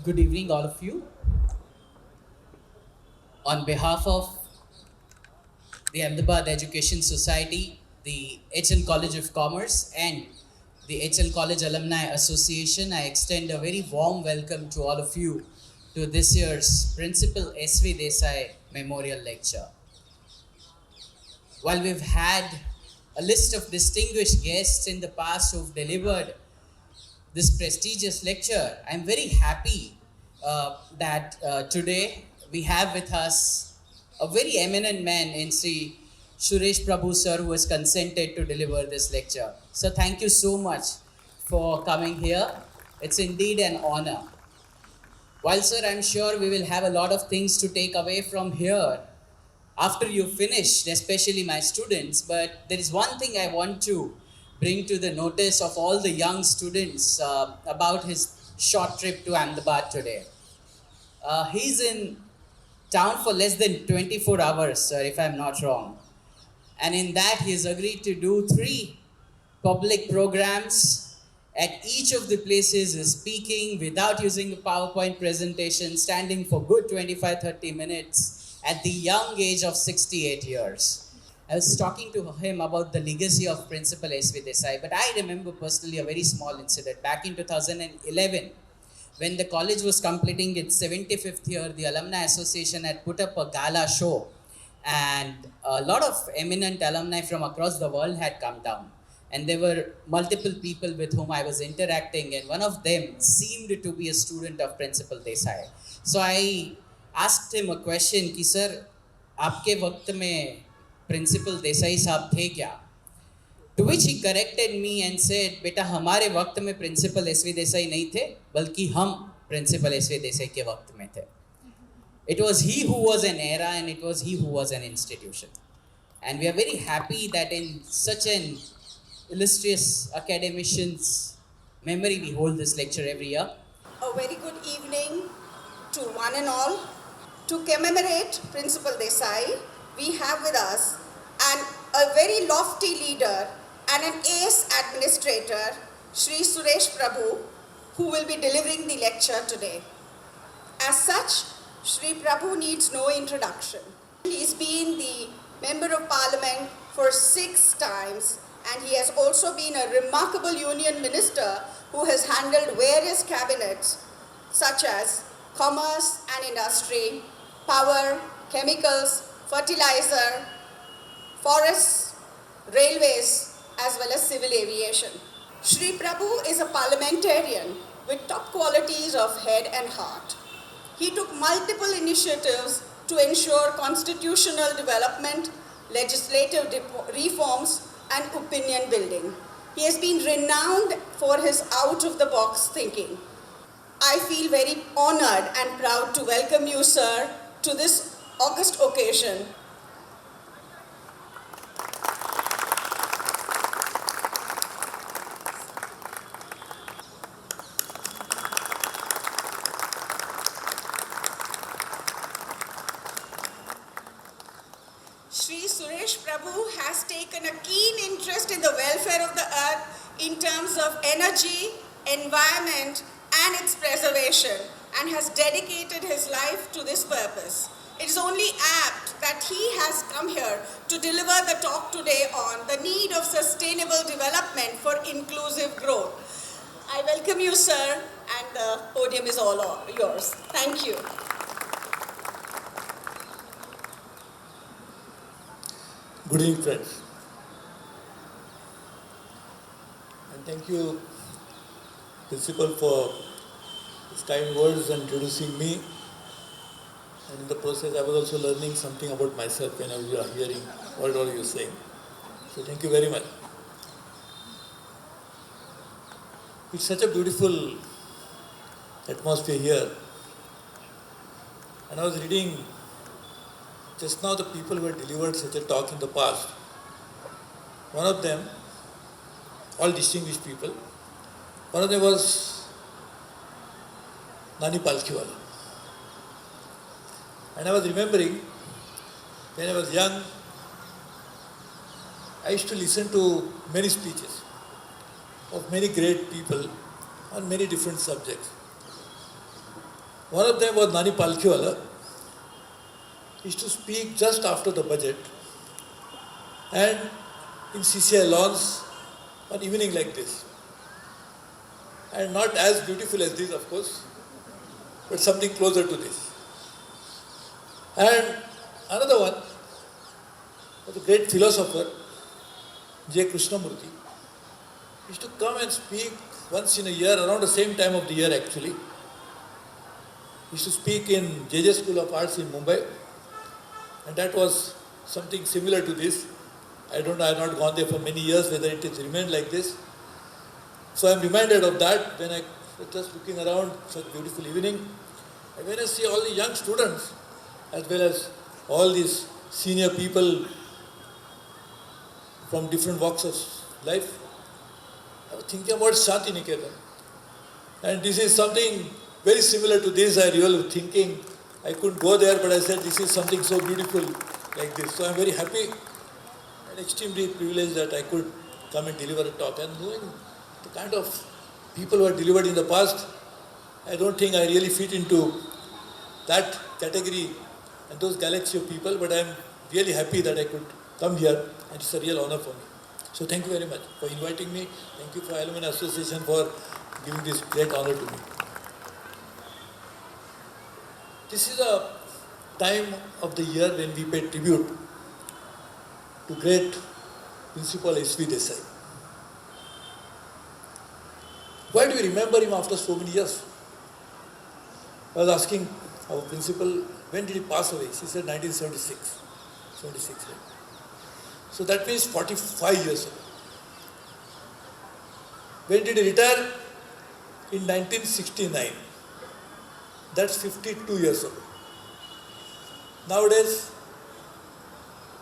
Good evening, all of you. On behalf of the Ahmedabad Education Society, the HL College of Commerce, and the HL College Alumni Association, I extend a very warm welcome to all of you to this year's Principal S.V. Desai Memorial Lecture. While we've had a list of distinguished guests in the past who've delivered this prestigious lecture, I'm very happy that today we have with us a very eminent man in Sri Suresh Prabhu sir, who has consented to deliver this lecture. So thank you so much for coming here. It's indeed an honor. While sir, I'm sure we will have a lot of things to take away from here after you finished, especially my students, but there is one thing I want to bring to the notice of all the young students about his short trip to Ahmedabad today. He's in town for less than 24 hours, sir, if I'm not wrong. And in that, he has agreed to do 3 public programs. At each of the places is speaking without using a PowerPoint presentation, standing for good 25-30 minutes at the young age of 68 years. I was talking to him about the legacy of Principal S.V. Desai, but I remember personally a very small incident. Back in 2011, when the college was completing its 75th year, the Alumni Association had put up a gala show, and a lot of eminent alumni from across the world had come down. And there were multiple people with whom I was interacting, and one of them seemed to be a student of Principal Desai. So I asked him a question कि sir आपके वक्त में principal Desai साहब थे क्या? To which he corrected me and said, बेटा हमारे वक्त में प्रिंसिपल एसवी देसाई नहीं थे, बल्कि हम प्रिंसिपल एसवी देसाई के वक्त में थे. It was he who was an era, and it was he who was an institution. And we are very happy that in such an illustrious academician's memory we hold this lecture every year. A very good evening to one and all. To commemorate Principal Desai, we have with us a very lofty leader and an ace administrator, Sri Suresh Prabhu, who will be delivering the lecture today. As such, Sri Prabhu needs no introduction. He's been the Member of Parliament for 6 times, and he has also been a remarkable union minister who has handled various cabinets such as commerce and industry, power, chemicals, fertilizer, forests, railways, as well as civil aviation. Sri Prabhu is a parliamentarian with top qualities of head and heart. He took multiple initiatives to ensure constitutional development, legislative reforms, and opinion building. He has been renowned for his out-of-the-box thinking. I feel very honored and proud to welcome you, sir, to this august occasion. Sri Suresh Prabhu has taken a keen interest in the welfare of the earth in terms of energy, environment, and its preservation, and has dedicated his life to this purpose. It is only apt that he has come here to deliver the talk today on the need of sustainable development for inclusive growth. I welcome you, sir, and the podium is all yours. Thank you. Good evening, friends. And thank you, Principal, for his kind words and introducing me. And in the process, I was also learning something about myself when I was hearing what all you saying. So thank you very much. It's such a beautiful atmosphere here. And I was reading just now the people who had delivered such a talk in the past. One of them, all distinguished people, one of them was Nani Palkhiwala. And I was remembering, when I was young, I used to listen to many speeches of many great people on many different subjects. One of them was Nani Palkhiwala. He used to speak just after the budget and in CCI lawns on evening like this. And not as beautiful as this, of course, but something closer to this. And another one was a great philosopher, J. Krishnamurti. He used to come and speak once in a year, around the same time of the year actually. He used to speak in JJ School of Arts in Mumbai, and that was something similar to this. I don't know, I have not gone there for many years, whether it has remained like this. So I am reminded of that when I was just looking around such beautiful evening. And when I see all the young students, as well as all these senior people from different walks of life, I was thinking about Shanti Niketan. And this is something very similar to this. I really was thinking, I couldn't go there, but I said this is something so beautiful like this. So I'm very happy and extremely privileged that I could come and deliver a talk. And knowing the kind of people who are delivered in the past, I don't think I really fit into that category and those galaxy of people, but I'm really happy that I could come here, and it's a real honor for me. So thank you very much for inviting me. Thank you for Alumni Association for giving this great honor to me. This is a time of the year when we pay tribute to great Principal S.V. Desai. Why do we remember him after so many years? I was asking our principal, when did he pass away? She said 1976. 76, right? So that means 45 years ago. When did he retire? In 1969. That's 52 years ago. Nowadays,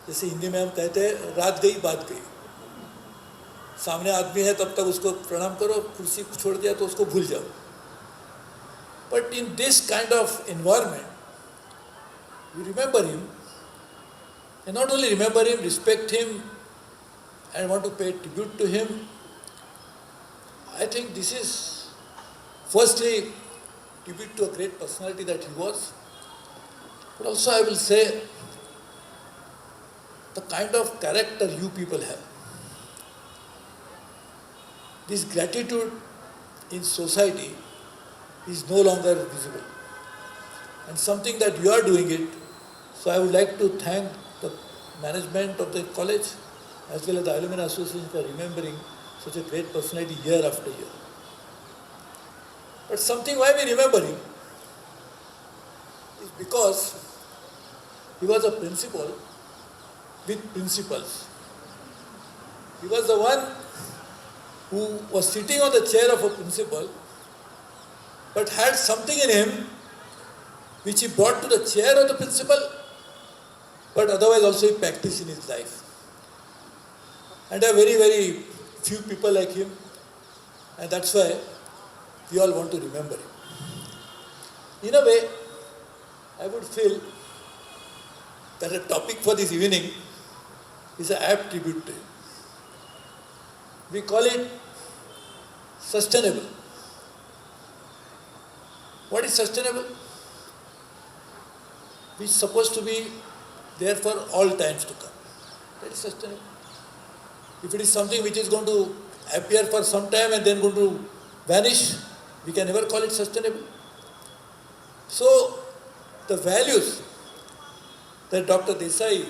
जैसे हिंदी में हम कहते हैं, रात गई बात गई. सामने आदमी है तब तक उसको प्रणाम करो, कुर्सी छोड़ दिया तो उसको भूल जाओ. But in this kind of environment, you remember him, and not only remember him, respect him, and want to pay tribute to him. I think this is firstly tribute to a great personality that he was, but also I will say the kind of character you people have. This gratitude in society is no longer visible, and something that you are doing it. So I would like to thank the management of the college as well as the Alumni Association for remembering such a great personality year after year. But something why we remember him is because he was a principal with principles. He was the one who was sitting on the chair of a principal but had something in him which he brought to the chair of the principal, but otherwise also he practiced in his life. And there are very, very few people like him, and that's why we all want to remember him. In a way, I would feel that the topic for this evening is an apt tribute to him. We call it sustainable. What is sustainable? Which is supposed to be there for all times to come. That is sustainable. If it is something which is going to appear for some time and then going to vanish, we can never call it sustainable. So, the values that Dr. Desai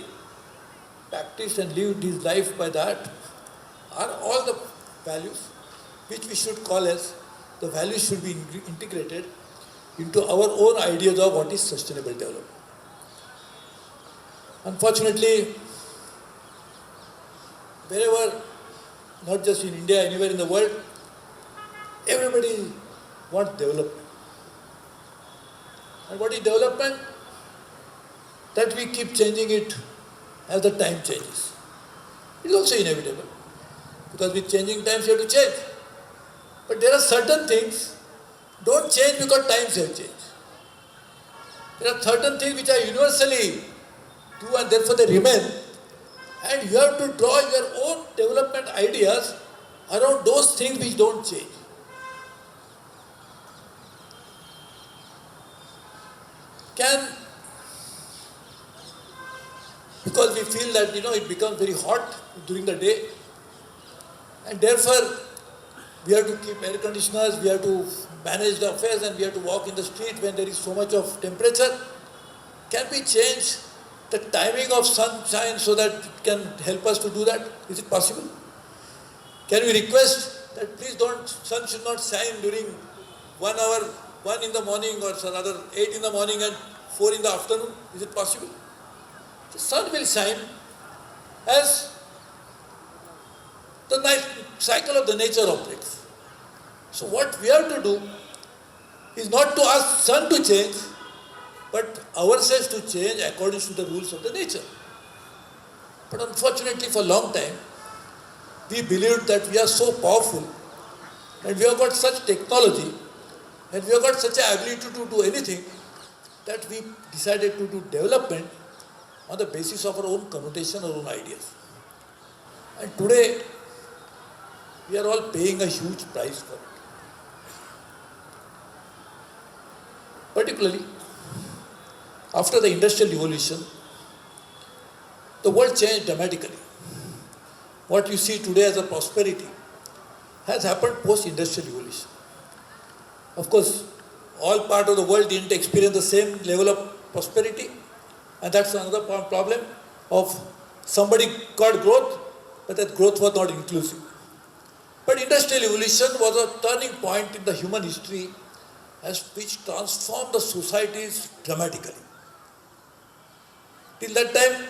practiced and lived his life by that are all the values which we should call as the values should be integrated into our own ideas of what is sustainable development. Unfortunately, wherever, not just in India, anywhere in the world, everybody wants development. And what is development? That we keep changing it as the time changes. It is also inevitable. Because with changing times you have to change. But there are certain things don't change because times have changed. There are certain things which are universally true and therefore they remain. And you have to draw your own development ideas around those things which don't change. can, because we feel that it becomes very hot during the day, and therefore we have to keep air conditioners, we have to manage the affairs, and we have to walk in the street when there is so much of temperature. Can we change the timing of sunshine so that it can help us to do that? Is it possible? Can we request that please sun should not shine during 1 hour, 1 in the morning or another 8 in the morning and 4 in the afternoon? Is it possible? The sun will shine as the night cycle of the nature operates. So what we have to do is not to ask sun to change, but ourselves to change according to the rules of the nature. But unfortunately for a long time, we believed that we are so powerful and we have got such technology and we have got such an ability to do anything that we decided to do development on the basis of our own connotation, our own ideas. And today, we are all paying a huge price for it. Particularly, after the Industrial Revolution, the world changed dramatically. What you see today as a prosperity has happened post-Industrial Revolution. Of course, all part of the world didn't experience the same level of prosperity, and that's another problem of somebody got growth, but that growth was not inclusive. But Industrial Revolution was a turning point in the human history which transformed the societies dramatically. Till that time,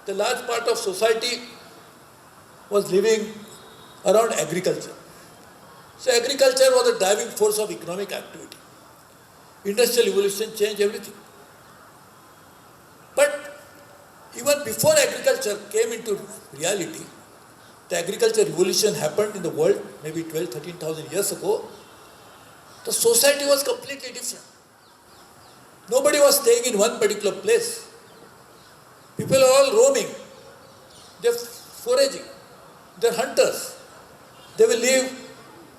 the large part of society was living around agriculture. So agriculture was the driving force of economic activity. Industrial Revolution changed everything. But even before agriculture came into reality, the agricultural revolution happened in the world maybe 12,000-13,000 years ago. The society was completely different. Nobody was staying in one particular place. People are all roaming. They're foraging. They're hunters. They will live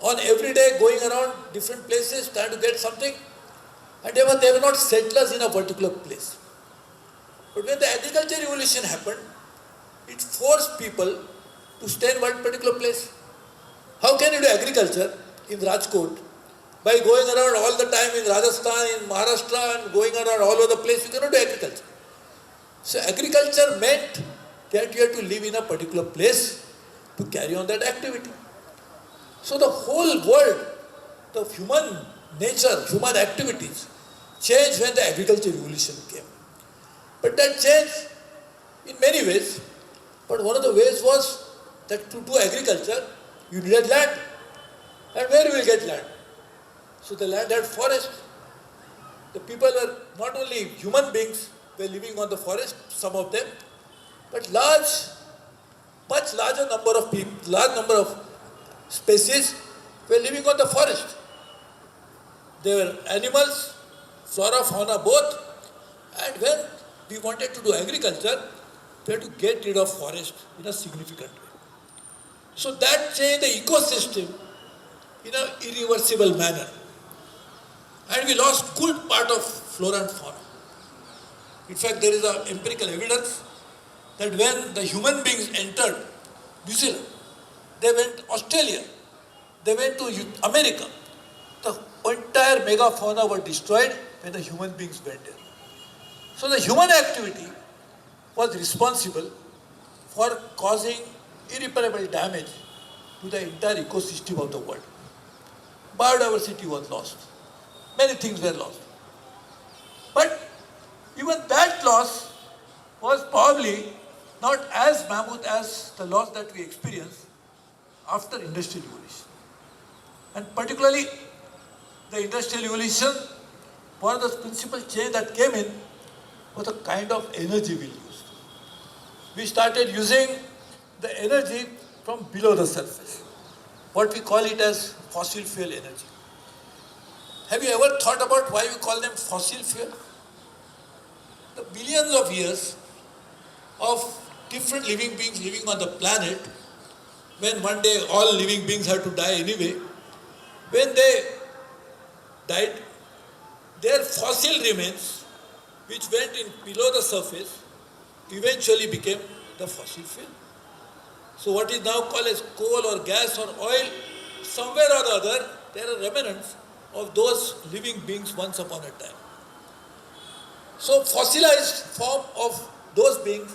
on every day going around different places trying to get something. And they were not settlers in a particular place. But when the agricultural revolution happened, it forced people to stay in one particular place. How can you do agriculture in Rajkot by going around all the time in Rajasthan, in Maharashtra, and going around all over the place? You cannot do agriculture. So agriculture meant that you have to live in a particular place to carry on that activity. So the whole world, the human nature, human activities changed when the agricultural revolution came. But that changed in many ways. But one of the ways was that to do agriculture, you needed land. And where will you get land? So the land had forest. The people were not only human beings, were living on the forest, some of them, but much larger number of people, large number of species were living on the forest. There were animals, flora, fauna, both. And when we wanted to do agriculture, we had to get rid of forest in a significant way. So that changed the ecosystem in an irreversible manner. And we lost good part of flora and fauna. In fact, there is empirical evidence that when the human beings entered New Zealand, they went to Australia, they went to America, the entire megafauna were destroyed when the human beings went there. So the human activity was responsible for causing irreparable damage to the entire ecosystem of the world. Biodiversity was lost. Many things were lost. But even that loss was probably not as mammoth as the loss that we experienced after Industrial Revolution. And particularly the Industrial Revolution, one of the principal change that came in was the kind of energy we used. We started using the energy from below the surface, what we call it as fossil fuel energy. Have you ever thought about why we call them fossil fuel? The billions of years of different living beings living on the planet, when one day all living beings had to die anyway, when they died, their fossil remains, which went in below the surface, eventually became the fossil fuel. So what is now called as coal or gas or oil, somewhere or the other, there are remnants of those living beings once upon a time. So fossilized form of those beings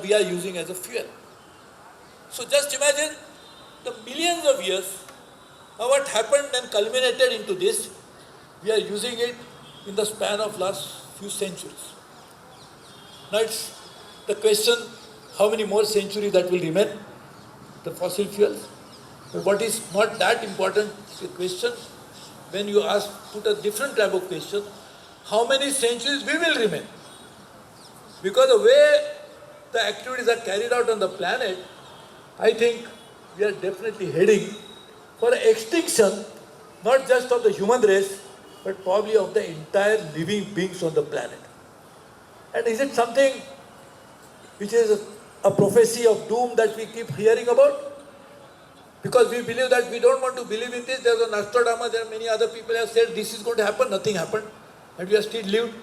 we are using as a fuel. So just imagine the millions of years, what happened and culminated into this, we are using it in the span of last few centuries. Now it's the question, how many more centuries that will remain, the fossil fuels? But what is not that important, the question, when you put a different type of question, how many centuries we will remain? Because the way the activities are carried out on the planet, I think we are definitely heading for extinction, not just of the human race, but probably of the entire living beings on the planet. And is it something which is a prophecy of doom that we keep hearing about? Because we believe that we don't want to believe in this. There's a Nostradamus, there are many other people have said this is going to happen, nothing happened, and we are still lived.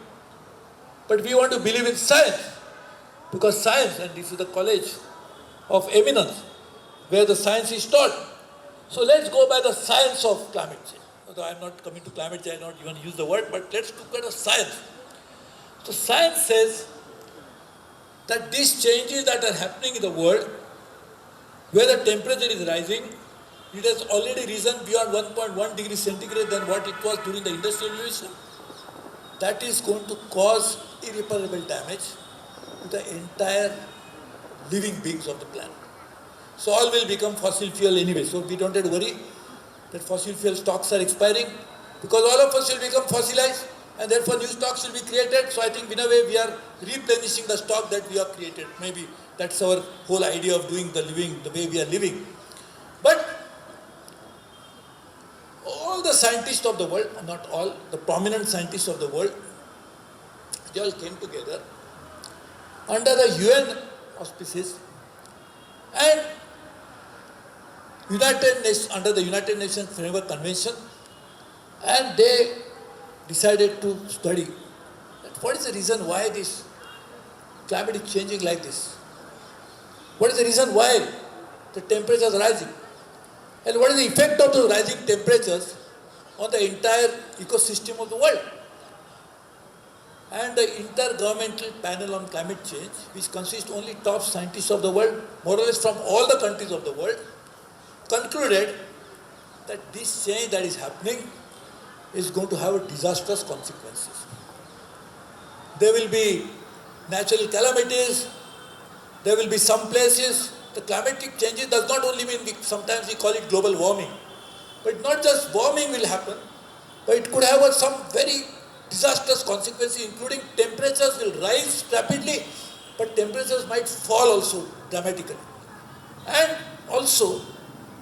But we want to believe in science, because science, and this is the college of eminence, where the science is taught. So let's go by the science of climate change. Although I'm not coming to climate change, I don't even use the word, but let's look at the science. So science says that these changes that are happening in the world, where the temperature is rising, it has already risen beyond 1.1 degrees centigrade than what it was during the industrial revolution. That is going to cause irreparable damage to the entire living beings of the planet. So all will become fossil fuel anyway. So we don't have to worry that fossil fuel stocks are expiring, because all of us will become fossilized, and therefore new stocks will be created. So I think in a way we are replenishing the stock that we have created. Maybe that's our whole idea of doing the living, the way we are living. But all the scientists of the world, not all, the prominent scientists of the world, they all came together under the UN auspices and under the United Nations Framework Convention, and they decided to study what is the reason why this climate is changing like this. What is the reason why the temperatures are rising? And what is the effect of those rising temperatures on the entire ecosystem of the world? And the Intergovernmental Panel on Climate Change, which consists only top scientists of the world, more or less from all the countries of the world, concluded that this change that is happening is going to have disastrous consequences. There will be natural calamities, there will be some places, the climatic changes does not only mean, sometimes we call it global warming, but not just warming will happen, but it could have some very disastrous consequences, including temperatures will rise rapidly, but temperatures might fall also dramatically. And also,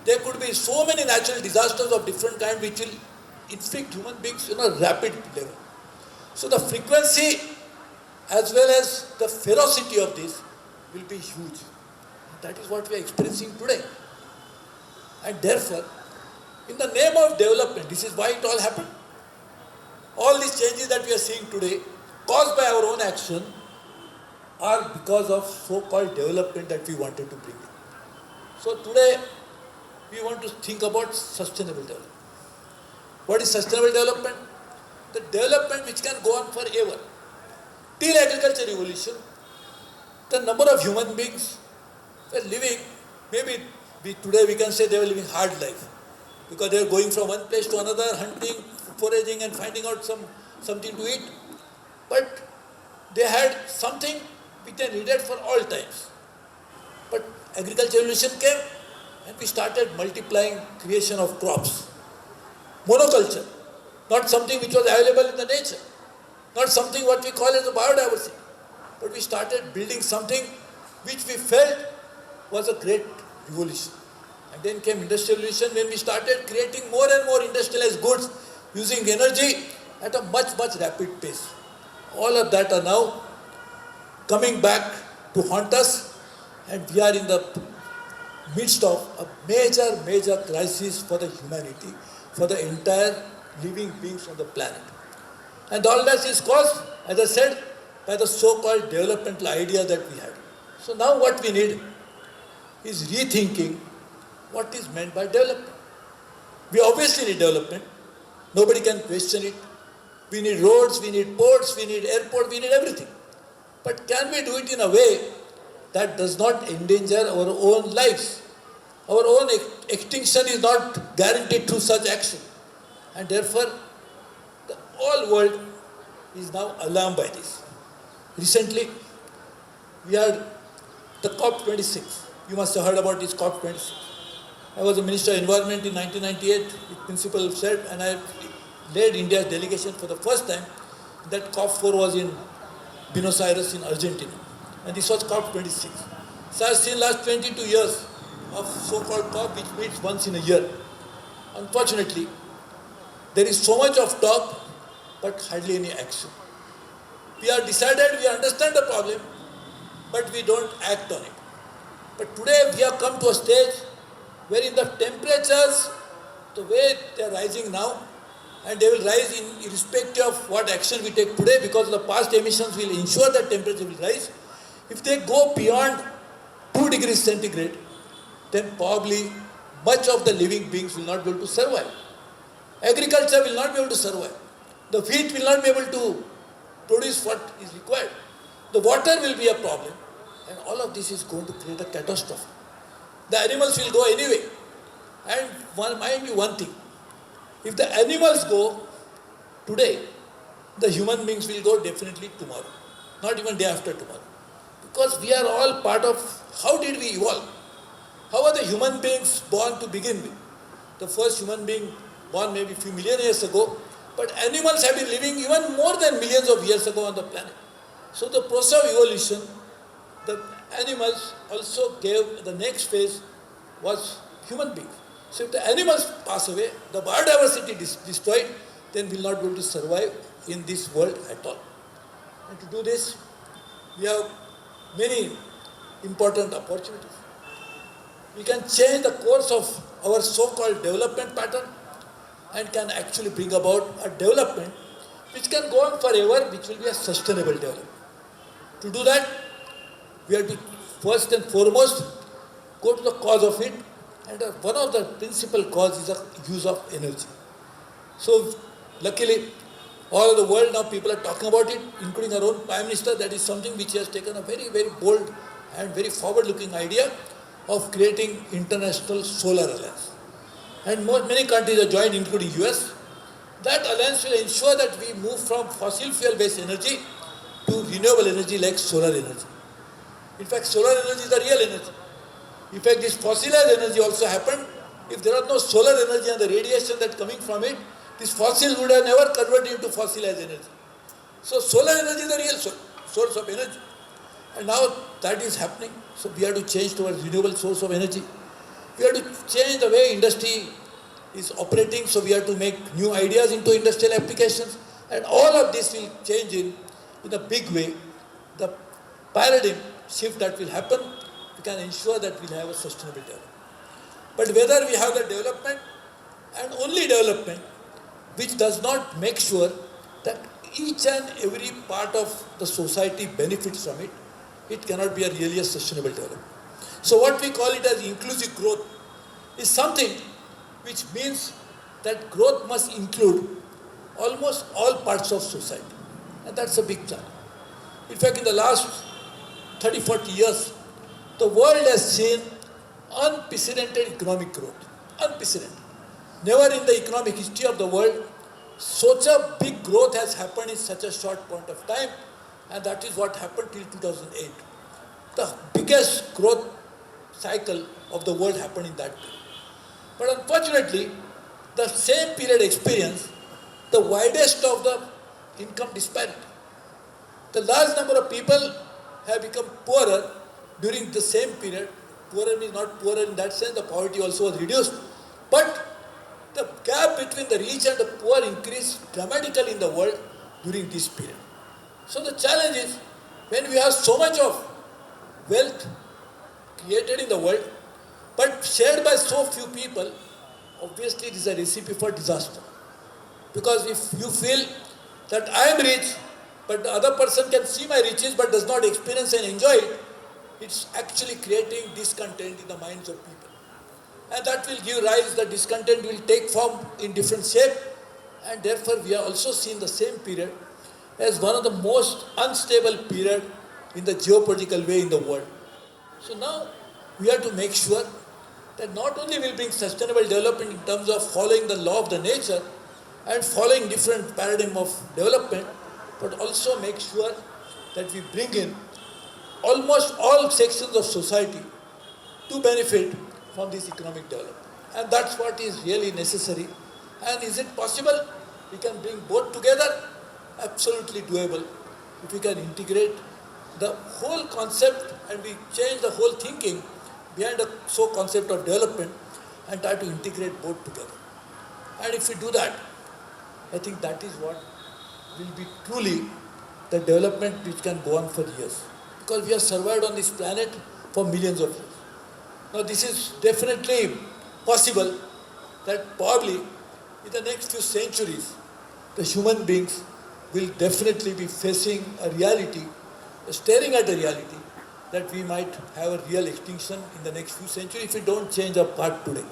there could be so many natural disasters of different kinds which will inflict human beings in a rapid level. So the frequency as well as the ferocity of this will be huge. That is what we are experiencing today. And therefore, in the name of development, this is why it all happened. All these changes that we are seeing today, caused by our own action, are because of so-called development that we wanted to bring in. So today, we want to think about sustainable development. What is sustainable development? The development which can go on forever. Till agriculture revolution, the number of human beings were living, maybe today we can say they were living hard life, because they were going from one place to another, hunting, foraging and finding out something to eat. But they had something which they needed for all times. But agriculture revolution came and we started multiplying creation of crops. Monoculture, not something which was available in the nature, not something what we call as a biodiversity, but we started building something which we felt was a great revolution. And then came industrial revolution, when we started creating more and more industrialized goods using energy at a much, much rapid pace. All of that are now coming back to haunt us, and we are in the midst of a major, major crisis for the humanity, for the entire living beings on the planet. And all that is caused, as I said, by the so-called developmental idea that we had. So now what we need is rethinking what is meant by development. We obviously need development. Nobody can question it. We need roads, we need ports, we need airport, we need everything. But can we do it in a way that does not endanger our own lives? Our own extinction is not guaranteed through such action. And therefore, the whole world is now alarmed by this. Recently, we had the COP26. You must have heard about this COP26. I was a Minister of Environment in 1998, the principal said, and I led India's delegation for the first time. That COP4 was in Buenos Aires in Argentina. And this was COP26. So I've seen last 22 years of so-called COP, which meets once in a year. Unfortunately, there is so much of talk, but hardly any action. We are decided, we understand the problem, but we don't act on it. But today we have come to a stage wherein the temperatures, the way they are rising now, and they will rise irrespective of what action we take today, because the past emissions will ensure that temperature will rise. If they go beyond 2 degrees centigrade, then probably much of the living beings will not be able to survive. Agriculture will not be able to survive. The wheat will not be able to produce what is required. The water will be a problem. And all of this is going to create a catastrophe. The animals will go anyway. And mind you one thing, if the animals go today, the human beings will go definitely tomorrow. Not even day after tomorrow. Because we are all part of, how did we evolve? How are the human beings born to begin with? The first human being born maybe a few million years ago, but animals have been living even more than millions of years ago on the planet. So the process of evolution, the animals also gave, the next phase was human beings. So if the animals pass away, the biodiversity is destroyed, then we will not be able to survive in this world at all. And to do this, we have many important opportunities. We can change the course of our so-called development pattern and can actually bring about a development which can go on forever, which will be a sustainable development. To do that, we have to first and foremost go to the cause of it, and one of the principal causes is the use of energy. So luckily, all over the world now people are talking about it, including our own Prime Minister. That is something which has taken a very, very bold and very forward-looking idea of creating International Solar Alliance. And many countries are joined, including US. That alliance will ensure that we move from fossil fuel-based energy to renewable energy like solar energy. In fact, solar energy is the real energy. In fact, this fossilized energy also happened. If there was no solar energy and the radiation that's coming from it, these fossils would have never converted into fossilized energy. So solar energy is the real source of energy. And now that is happening. So we have to change towards renewable source of energy. We have to change the way industry is operating. So we have to make new ideas into industrial applications. And all of this will change in a big way. The paradigm shift that will happen, we can ensure that we'll have a sustainable development. But whether we have the development and only development which does not make sure that each and every part of the society benefits from it, it cannot be a really a sustainable development. So what we call it as inclusive growth is something which means that growth must include almost all parts of society. And that's a big challenge. In fact, in the last 30, 40 years, the world has seen unprecedented economic growth. Unprecedented. Never in the economic history of the world such a big growth has happened in such a short point of time, and that is what happened till 2008. The biggest growth cycle of the world happened in that period. But unfortunately, the same period experienced the widest of the income disparity. The large number of people have become poorer during the same period. Poorer means not poorer in that sense, the poverty also was reduced. But the gap between the rich and the poor increased dramatically in the world during this period. So the challenge is, when we have so much of wealth created in the world, but shared by so few people, obviously it is a recipe for disaster. Because if you feel that I am rich, but the other person can see my riches but does not experience and enjoy it, it's actually creating discontent in the minds of people. And that will give rise, the discontent will take form in different shape, and therefore we have also seen the same period as one of the most unstable period in the geopolitical way in the world. So now we have to make sure that not only will bring sustainable development in terms of following the law of the nature and following different paradigm of development, but also make sure that we bring in almost all sections of society to benefit from this economic development. And that's what is really necessary. And is it possible? We can bring both together? Absolutely doable. If we can integrate the whole concept and we change the whole thinking behind the so concept of development and try to integrate both together. And if we do that, I think that is what will be truly the development which can go on for years. Because we have survived on this planet for millions of years. Now this is definitely possible that probably in the next few centuries, the human beings will definitely be facing a reality, staring at a reality that we might have a real extinction in the next few centuries if we don't change our part today.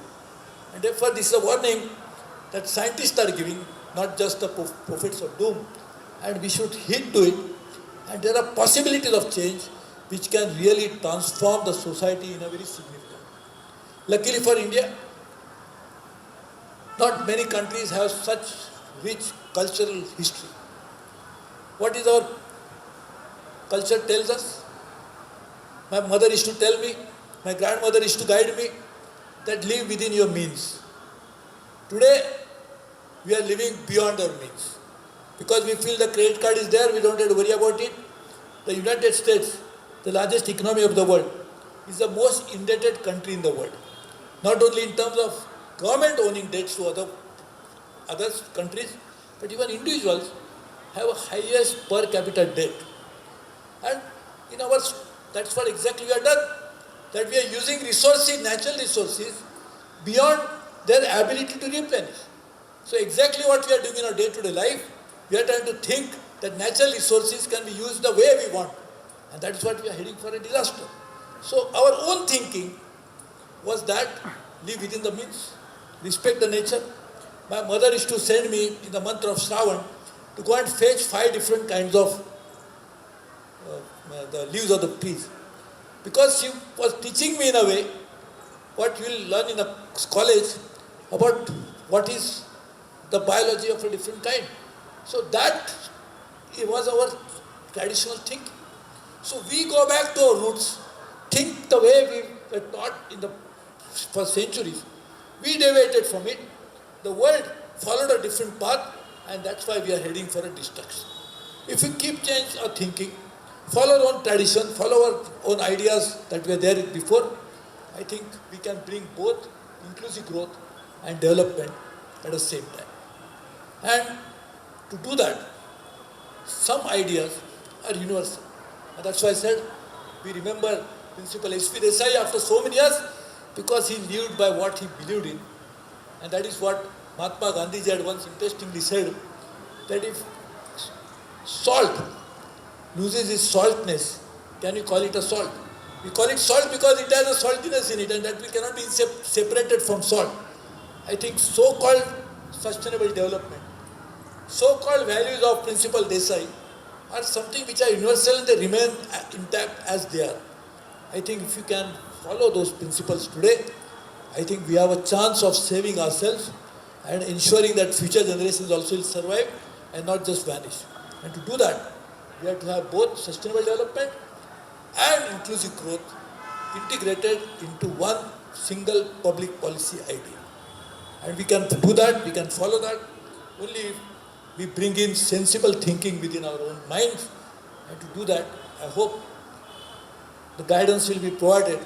And therefore this is a warning that scientists are giving, not just the prophets of doom, and we should heed to it. And there are possibilities of change which can really transform the society in a very significant way. Luckily for India, not many countries have such rich cultural history. What is our culture tells us? My mother used to tell me, my grandmother used to guide me, that live within your means. Today, we are living beyond our means. Because we feel the credit card is there, we don't have to worry about it. The United States, the largest economy of the world, is the most indebted country in the world. Not only in terms of government owning debts to other countries, but even individuals have a highest per capita debt. And in our, that's what exactly we have done. That we are using resources, natural resources, beyond their ability to replenish. So exactly what we are doing in our day-to-day life, we are trying to think that natural resources can be used the way we want. And that is what we are heading for, a disaster. So our own thinking was that live within the means, respect the nature. My mother used to send me in the month of Shravan to go and fetch 5 different kinds of the leaves of the trees. Because she was teaching me in a way what you will learn in a college about what is the biology of a different kind. So that it was our traditional thinking. So we go back to our roots, think the way we were taught for centuries. We deviated from it. The world followed a different path, and that's why we are heading for a destruction. If we keep change our thinking, follow our own tradition, follow our own ideas that were there before, I think we can bring both inclusive growth and development at the same time. And to do that, some ideas are universal. And that's why I said we remember Principal S.P. Desai after so many years because he lived by what he believed in. And that is what Mahatma Gandhi had once interestingly said, that if salt loses its saltness, can you call it a salt? We call it salt because it has a saltiness in it, and that we cannot be separated from salt. I think so-called sustainable development, so-called values of Principal Desai are something which are universal and they remain intact as they are. I think if you can follow those principles today, I think we have a chance of saving ourselves and ensuring that future generations also will survive and not just vanish. And to do that, we have to have both sustainable development and inclusive growth integrated into one single public policy idea. And we can do that, we can follow that only if we bring in sensible thinking within our own minds. And to do that, I hope the guidance will be provided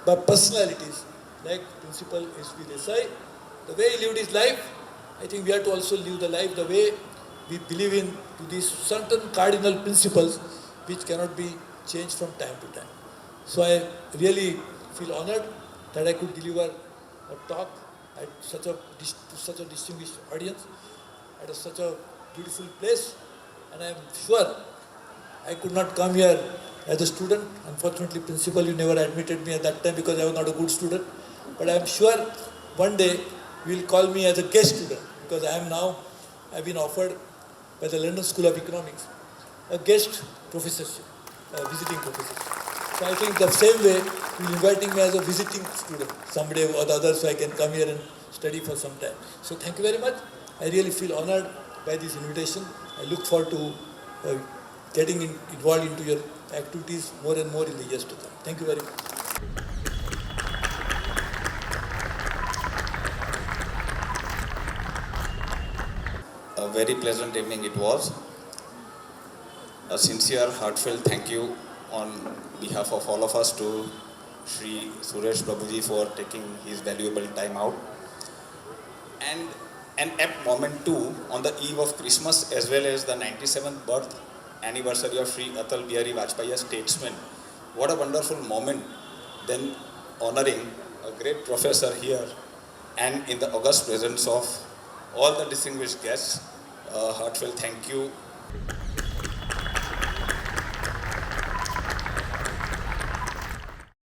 by personalities like Principal S.P. Desai. The way he lived his life, I think we have to also live the life the way we believe in to these certain cardinal principles which cannot be changed from time to time. So I really feel honored that I could deliver a talk to such a distinguished audience at such a beautiful place. And I am sure I could not come here as a student. Unfortunately, principal, you never admitted me at that time because I was not a good student. But I am sure one day you will call me as a guest student because I am now, I have been offered by the London School of Economics a guest professorship, a visiting professorship. So I think the same way you will inviting me as a visiting student someday or the other so I can come here and study for some time. So thank you very much. I really feel honored by this invitation. I look forward to getting involved into your activities more and more in the years to come. Thank you very much. A very pleasant evening it was. A sincere, heartfelt thank you on behalf of all of us to Sri Suresh Prabhuji for taking his valuable time out. And an apt moment too on the eve of Christmas as well as the 97th birth anniversary of Sri Atal Bihari Vajpayee, a statesman. What a wonderful moment then honoring a great professor here and in the august presence of all the distinguished guests. A heartfelt thank you.